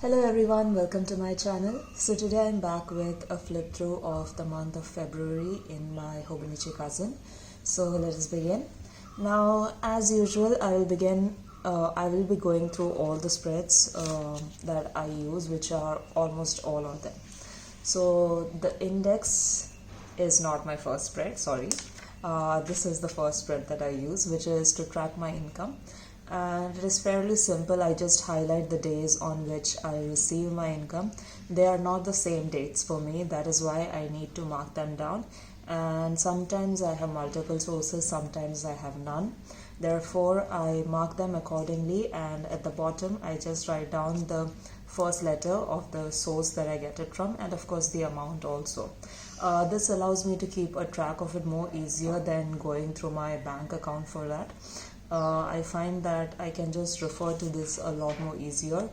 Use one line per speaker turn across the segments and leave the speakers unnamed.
Hello everyone, welcome to my channel. So today I'm back with a flip through of the month of February in my Hobonichi Cousin. So let us begin. Now as usual I will be going through all the spreads that I use, which are almost all of them. So the index is not my first spread, sorry. This is the first spread that I use, which is to track my income. And it is fairly simple. I just highlight the days on which I receive my income. They are not the same dates for me, that is why I need to mark them down. And sometimes I have multiple sources, sometimes I have none. Therefore I mark them accordingly, and at the bottom I just write down the first letter of the source that I get it from, and of course the amount also. This allows me to keep a track of it more easier than going through my bank account for that. I find that I can just refer to this a lot more easier,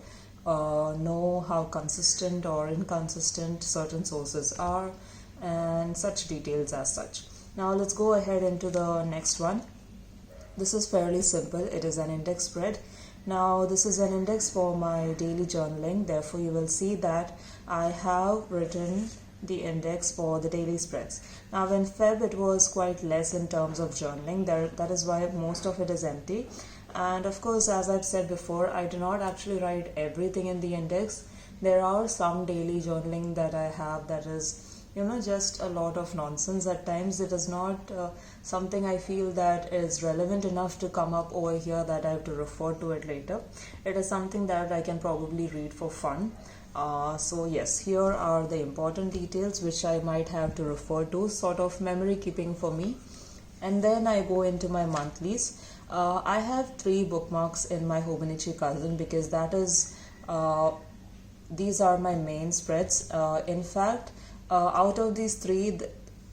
know how consistent or inconsistent certain sources are, and such details as such. Now let's go ahead into the next one. This is fairly simple. It is an index spread. Now this is an index for my daily journaling. Therefore you will see that I have written the index for the daily spreads. Now in Feb it was quite less in terms of journaling. That is why most of it is empty. And of course, as I've said before, I do not actually write everything in the index. There are some daily journaling that I have that is just a lot of nonsense at times. It is not something I feel that is relevant enough to come up over here that I have to refer to it later. It is something that I can probably read for fun. So yes, here are the important details which I might have to refer to, sort of memory keeping for me. And then I go into my monthlies. I have 3 bookmarks in my Hobonichi Cousin because that is these are my main spreads. In fact, out of these 3,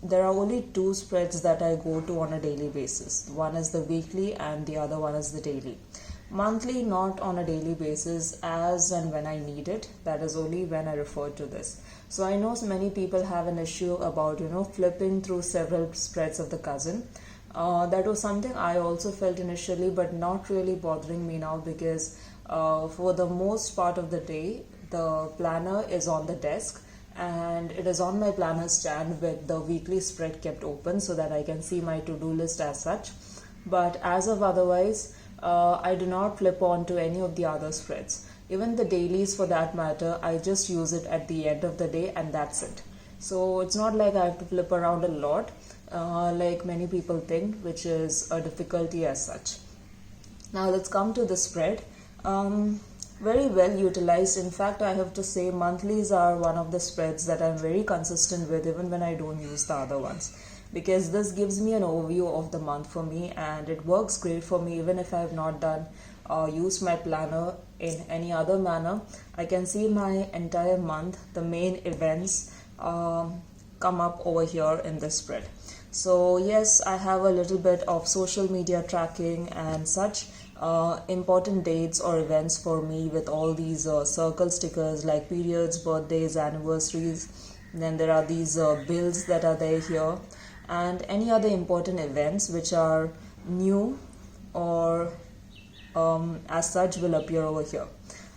there are only 2 spreads that I go to on a daily basis. One is the weekly and the other one is the daily. Monthly, not on a daily basis, as and when I need it. That is only when I refer to this. So I know many people have an issue about flipping through several spreads of the cousin. That was something I also felt initially, but not really bothering me now, because for the most part of the day the planner is on the desk, and it is on my planner stand with the weekly spread kept open so that I can see my to-do list as such. But as of otherwise, I do not flip on to any of the other spreads. Even the dailies for that matter, I just use it at the end of the day and that's it. So it's not like I have to flip around a lot like many people think, which is a difficulty as such. Now let's come to the spread. Very well utilized. In fact, I have to say monthlies are one of the spreads that I'm very consistent with even when I don't use the other ones, because this gives me an overview of the month for me, and it works great for me even if I have not done used my planner in any other manner. I can see my entire month, the main events come up over here in this spread. So yes, I have a little bit of social media tracking and such. Important dates or events for me with all these circle stickers like periods, birthdays, anniversaries. Then there are these bills that are there here, and any other important events which are new or as such will appear over here.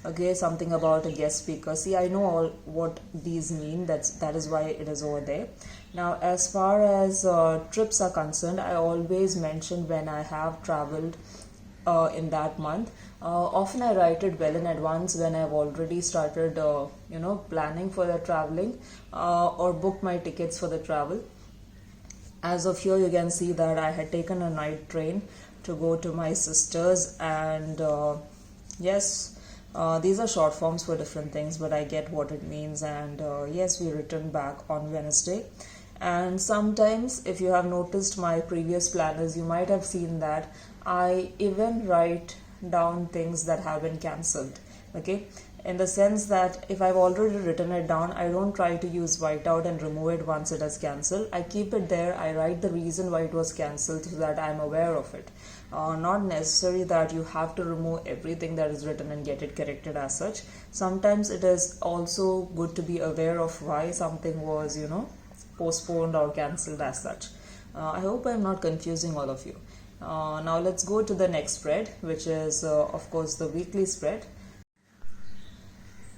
Okay, something about a guest speaker. See, I know all what these mean. That is why it is over there. Now as far as trips are concerned, I always mention when I have traveled in that month. Often I write it well in advance when I've already started planning for the traveling or booked my tickets for the travel. As of here, you can see that I had taken a night train to go to my sister's, and yes, these are short forms for different things, but I get what it means. And yes, we returned back on Wednesday. And sometimes, if you have noticed my previous planners, you might have seen that I even write down things that have been cancelled. Okay, in the sense that if I've already written it down, I don't try to use whiteout and remove it once it is cancelled. I keep it there. I write the reason why it was cancelled so that I'm aware of it. Not necessary that you have to remove everything that is written and get it corrected as such. Sometimes it is also good to be aware of why something was postponed or cancelled as such. I hope I'm not confusing all of you. Now let's go to the next spread, which is of course the weekly spread.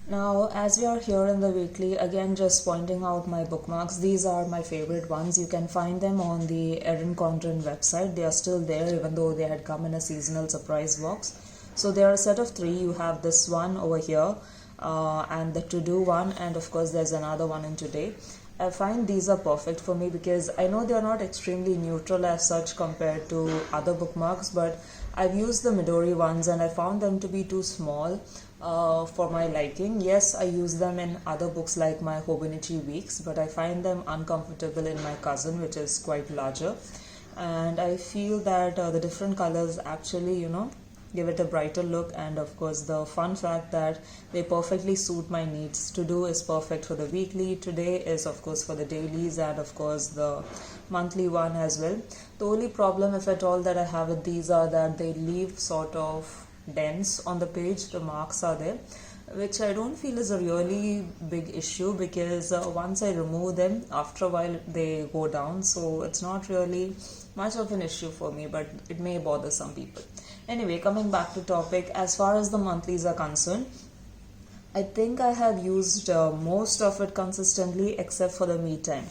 Now, as we are here in the weekly, again just pointing out my bookmarks. These are my favorite ones. You can find them on the Erin Condren website. They are still there even though they had come in a seasonal surprise box. So there are a set of three. You have this one over here and the to-do one, and of course there's another one in today. I find these are perfect for me because I know they are not extremely neutral as such compared to other bookmarks, but I've used the Midori ones and I found them to be too small for my liking. Yes, I use them in other books like my Hobonichi Weeks, but I find them uncomfortable in my Cousin, which is quite larger. And I feel that the different colors actually, give it a brighter look. And of course, the fun fact that they perfectly suit my needs. To do is perfect for the weekly, today is of course for the dailies, and of course the monthly one as well. The only problem, if at all, that I have with these are that they leave sort of dents on the page. The marks are there, which I don't feel is a really big issue because once I remove them, after a while they go down, so it's not really much of an issue for me, but it may bother some people. Anyway, coming back to topic, as far as the monthlies are concerned, I think I have used most of it consistently except for the me time.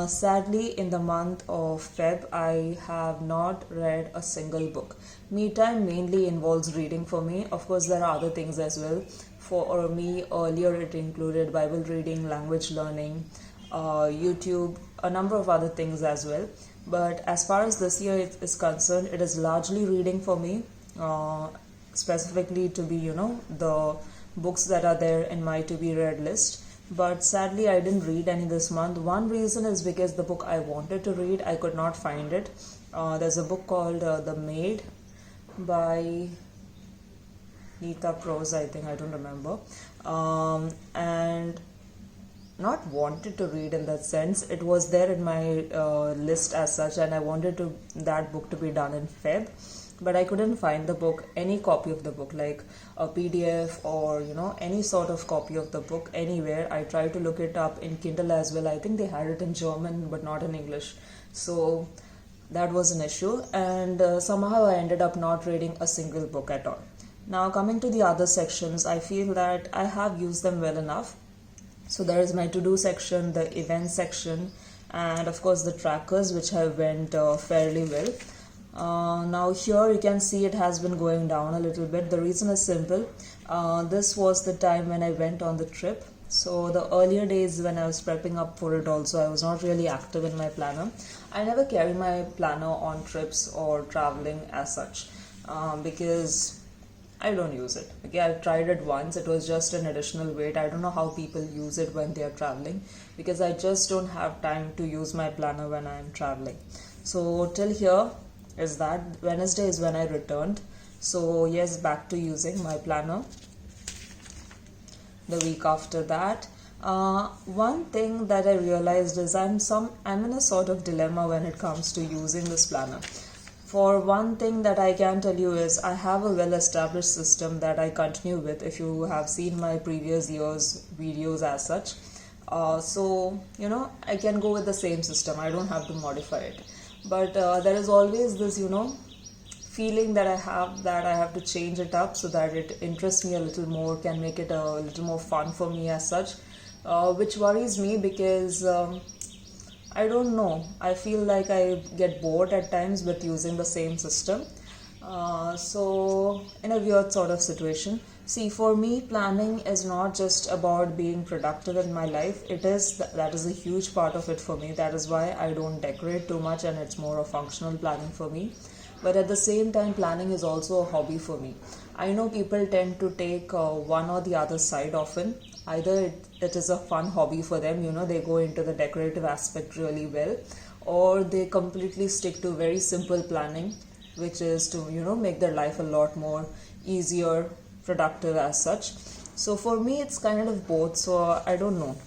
Sadly, in the month of Feb, I have not read a single book. Me time mainly involves reading for me. Of course, there are other things as well. For me, earlier it included Bible reading, language learning, YouTube, a number of other things as well. But as far as this year is concerned, it is largely reading for me, specifically to be, the books that are there in my to be read list. But sadly, I didn't read any this month. One reason is because the book I wanted to read, I could not find it. There's a book called The Maid by Nita Prose, I think, I don't remember. And not wanted to read in that sense. It was there in my list as such, and I wanted that book to be done in Feb, but I couldn't find the book, any copy of the book, like a PDF or any sort of copy of the book anywhere. I tried to look it up in Kindle as well. I think they had it in German but not in English, so that was an issue, and somehow I ended up not reading a single book at all. Now, coming to the other sections, I feel that I have used them well enough. So there is my to-do section, the event section, and of course the trackers, which have went fairly well. Now here you can see it has been going down a little bit. The reason is simple. This was the time when I went on the trip. So the earlier days when I was prepping up for it also, I was not really active in my planner. I never carry my planner on trips or traveling as such because I don't use it. Okay, I've tried it once. It was just an additional weight. I don't know how people use it when they are traveling because I just don't have time to use my planner when I am traveling. So till here is that. Wednesday is when I returned. So yes, back to using my planner. The week after that, one thing that I realized is I'm in a sort of dilemma when it comes to using this planner. For one thing that I can tell you is I have a well-established system that I continue with, if you have seen my previous year's videos as such. So, I can go with the same system. I don't have to modify it. But there is always this, feeling that I have to change it up so that it interests me a little more, can make it a little more fun for me as such, which worries me because I don't know. I feel like I get bored at times with using the same system. So in a weird sort of situation. See, for me, planning is not just about being productive in my life. That is a huge part of it for me. That is why I don't decorate too much and it's more of functional planning for me. But at the same time, planning is also a hobby for me. I know people tend to take one or the other side often. Either it is a fun hobby for them, they go into the decorative aspect really well, or they completely stick to very simple planning, which is to, make their life a lot more easier, productive as such. So for me, it's kind of both, so I don't know.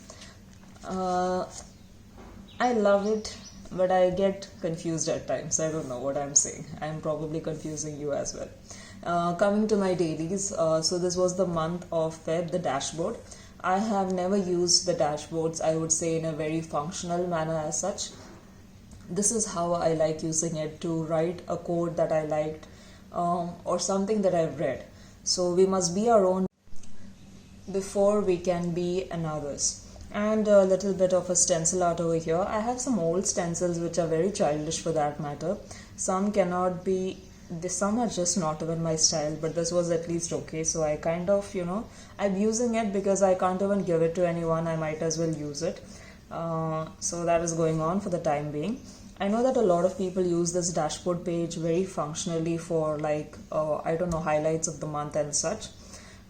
I love it, but I get confused at times. I don't know what I'm saying. I'm probably confusing you as well. Coming to my dailies, so this was the month of Feb, the dashboard. I have never used the dashboards, I would say, in a very functional manner as such. This is how I like using it, to write a code that I liked or something that I've read. So we must be our own before we can be another's. And a little bit of a stencil art over here. I have some old stencils which are very childish for that matter. Some cannot be, some are just not even my style, but this was at least okay. So I kind of, I'm using it because I can't even give it to anyone. I might as well use it. So that is going on for the time being. I know that a lot of people use this dashboard page very functionally for like, I don't know, highlights of the month and such.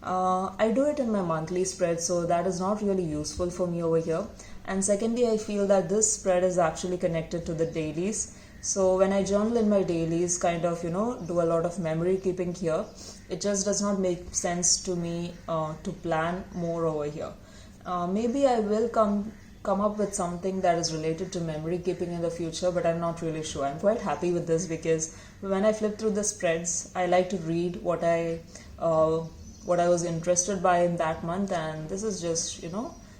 I do it in my monthly spread, so that is not really useful for me over here. And secondly, I feel that this spread is actually connected to the dailies. So when I journal in my dailies, kind of, do a lot of memory keeping here, it just does not make sense to me to plan more over here. Maybe I will come up with something that is related to memory keeping in the future, but I'm not really sure. I'm quite happy with this because when I flip through the spreads, I like to read what I was interested by in that month, and this is just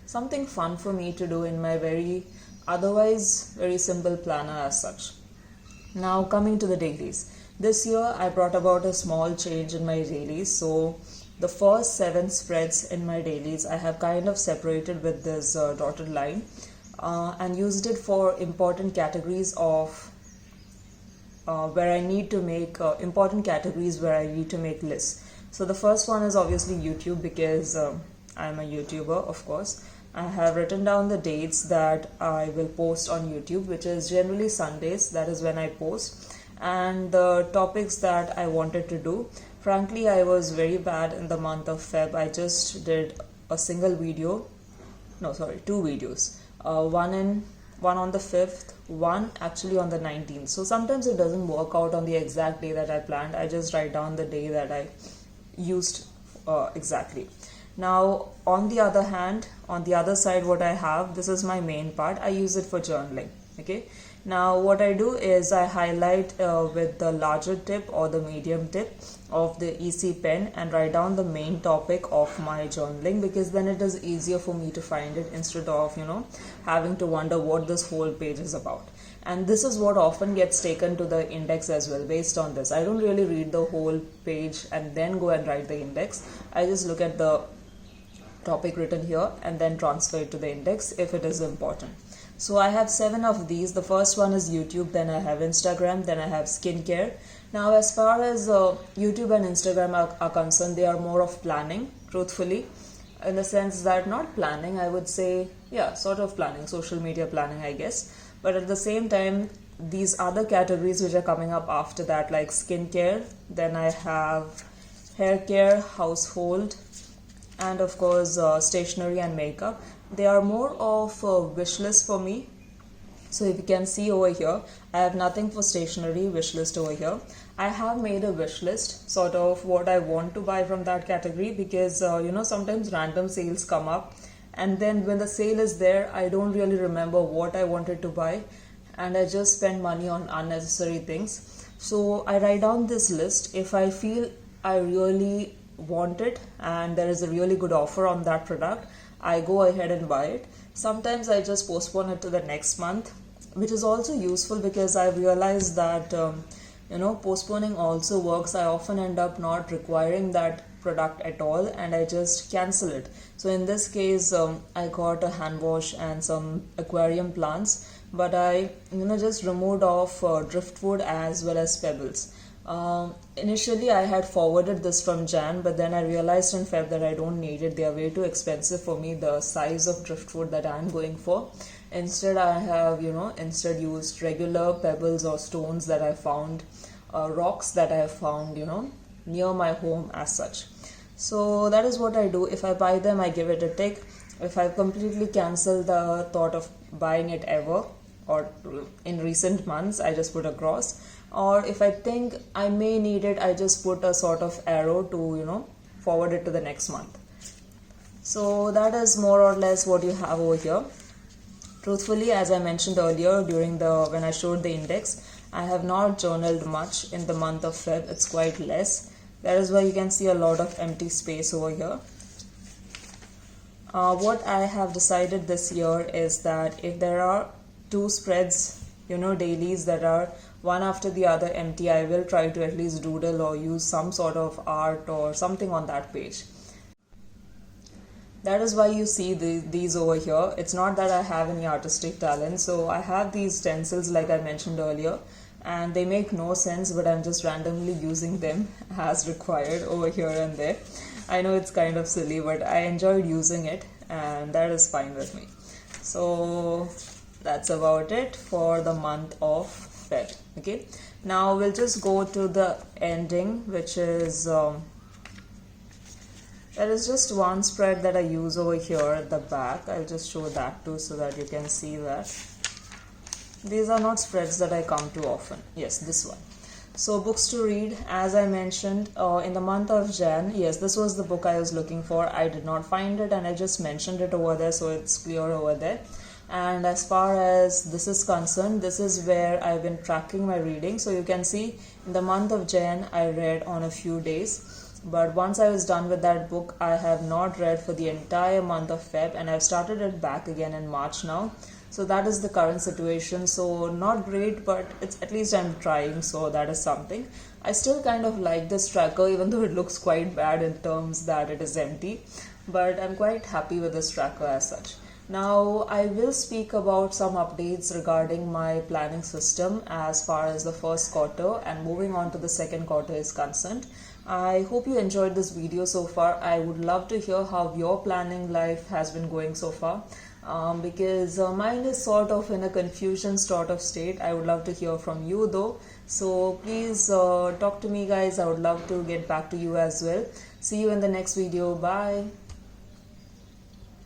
something fun for me to do in my otherwise very simple planner as such. Now coming to the dailies, this year I brought about a small change in my dailies. So the first 7 spreads in my dailies I have kind of separated with this dotted line and used it for important categories of where I need to make important categories where I need to make lists. So the first one is obviously YouTube, because I'm a YouTuber, of course. I have written down the dates that I will post on YouTube, which is generally Sundays. That is when I post. And the topics that I wanted to do. Frankly, I was very bad in the month of Feb. I just did a single video. No, sorry, 2 videos. One on the 5th, one actually on the 19th. So sometimes it doesn't work out on the exact day that I planned. I just write down the day that I used exactly. Now on the other hand, on the other side, what I have, this is my main part. I use it for journaling. Okay, now what I do is I highlight with the larger tip or the medium tip of the EC pen and write down the main topic of my journaling, because then it is easier for me to find it instead of having to wonder what this whole page is about. And this is what often gets taken to the index as well. Based on this, I don't really read the whole page and then go and write the index. I just look at the topic written here and then transfer it to the index if it is important. So I have 7 of these. The first one is YouTube, then I have Instagram, then I have skincare. Now as far as YouTube and Instagram are concerned, they are more of planning, truthfully, in the sense that not planning, I would say, yeah, sort of planning, social media planning, I guess. But at the same time, these other categories which are coming up after that, like skincare, then I have hair care, household, and of course stationery and makeup. They are more of a wish list for me. So if you can see over here, I have nothing for stationery wish list over here. I have made a wish list, sort of what I want to buy from that category, because sometimes random sales come up, and then when the sale is there, I don't really remember what I wanted to buy, and I just spend money on unnecessary things. So I write down this list. If I feel I really want it and there is a really good offer on that product, I go ahead and buy it. Sometimes I just postpone it to the next month, which is also useful because I've realized that postponing also works. I often end up not requiring that product at all and I just cancel it. So in this case, I got a hand wash and some aquarium plants, but I just removed off driftwood as well as pebbles. Initially I had forwarded this from Jan, but then I realized in Feb that I don't need it. They are way too expensive for me, the size of driftwood that I'm going for. Instead I have used regular pebbles or stones that I found, rocks that I have found near my home as such. So that is what I do. If I buy them, I give it a tick. If I completely cancel the thought of buying it ever, or in recent months, I just put a cross. Or if I think I may need it, I just put a sort of arrow to forward it to the next month. So that is more or less what you have over here. Truthfully, as I mentioned earlier when I showed the index, I have not journaled much in the month of Feb. It's quite less. That is why you can see a lot of empty space over here. What I have decided this year is that if there are 2 spreads, dailies that are one after the other empty, I will try to at least doodle or use some sort of art or something on that page. That is why you see these over here. It's not that I have any artistic talent. So I have these stencils like I mentioned earlier, and they make no sense, but I'm just randomly using them as required over here and there. I know it's kind of silly, but I enjoyed using it, and that is fine with me. So that's about it for the month of Feb. Okay, now we'll just go to the ending, which is there is just one spread that I use over here at the back. I'll just show that too so that you can see that. These are not spreads that I come to often. Yes, this one. So books to read, as I mentioned, in the month of Jan, yes, this was the book I was looking for. I did not find it and I just mentioned it over there, so it's clear over there. And as far as this is concerned, this is where I've been tracking my reading. So you can see in the month of Jan, I read on a few days. But once I was done with that book, I have not read for the entire month of Feb, and I've started it back again in March now. So that is the current situation. So not great, but it's at least I'm trying, so that is something. I still kind of like this tracker, even though it looks quite bad in terms that it is empty, but I'm quite happy with this tracker as such. Now I will speak about some updates regarding my planning system as far as the first quarter and moving on to the second quarter is concerned. I hope you enjoyed this video so far. I would love to hear how your planning life has been going so far, because mine is sort of in a confusion sort of state. I would love to hear from you though. So please talk to me guys. I would love to get back to you as well. See you in the next video. Bye.